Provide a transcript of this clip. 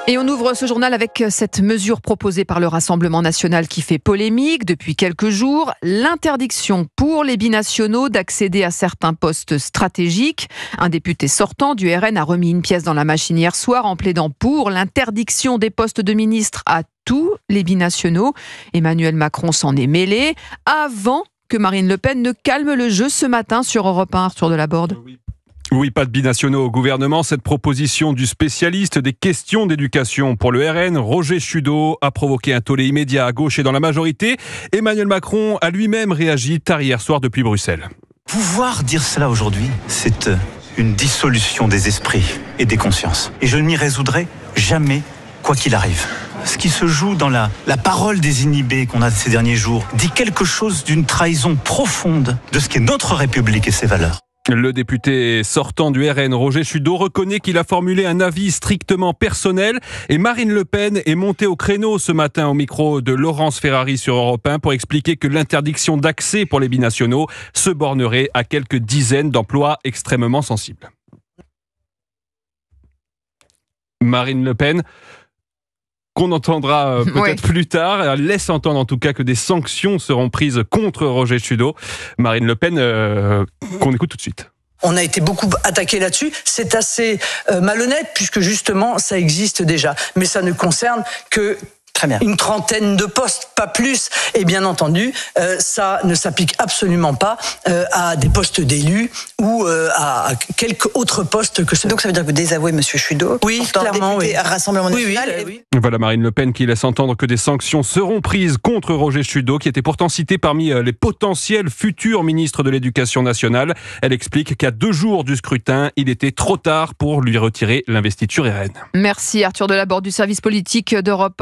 Et on ouvre ce journal avec cette mesure proposée par le Rassemblement national qui fait polémique depuis quelques jours. L'interdiction pour les binationaux d'accéder à certains postes stratégiques. Un député sortant du RN a remis une pièce dans la machine hier soir en plaidant pour l'interdiction des postes de ministres à tous les binationaux. Emmanuel Macron s'en est mêlé avant que Marine Le Pen ne calme le jeu ce matin sur Europe 1, Arthur Delaborde. Oui, pas de binationaux au gouvernement. Cette proposition du spécialiste des questions d'éducation pour le RN, Roger Chudeau, a provoqué un tollé immédiat à gauche et dans la majorité. Emmanuel Macron a lui-même réagi tard hier soir depuis Bruxelles. Pouvoir dire cela aujourd'hui, c'est une dissolution des esprits et des consciences. Et je ne m'y résoudrai jamais, quoi qu'il arrive. Ce qui se joue dans la parole désinhibée qu'on a ces derniers jours dit quelque chose d'une trahison profonde de ce qu'est notre République et ses valeurs. Le député sortant du RN, Roger Chudeau, reconnaît qu'il a formulé un avis strictement personnel et Marine Le Pen est montée au créneau ce matin au micro de Laurence Ferrari sur Europe 1 pour expliquer que l'interdiction d'accès pour les binationaux se bornerait à quelques dizaines d'emplois extrêmement sensibles. Marine Le Pen, qu'on entendra peut-être plus tard. Elle laisse entendre en tout cas que des sanctions seront prises contre Roger Chudeau. Marine Le Pen, qu'on écoute tout de suite. On a été beaucoup attaqué là-dessus. C'est assez malhonnête puisque justement ça existe déjà. Mais ça ne concerne que une trentaine de postes, pas plus. Et bien entendu, ça ne s'applique absolument pas à des postes d'élus ou à quelques autres postes que cela. Donc ça veut dire que vous désavouez M. Chudeau, oui, clairement, oui. Rassemblement national. Oui. Voilà Marine Le Pen qui laisse entendre que des sanctions seront prises contre Roger Chudeau, qui était pourtant cité parmi les potentiels futurs ministres de l'Éducation nationale. Elle explique qu'à 2 jours du scrutin, il était trop tard pour lui retirer l'investiture RN. Merci Arthur Delaborde du service politique d'Europe 1.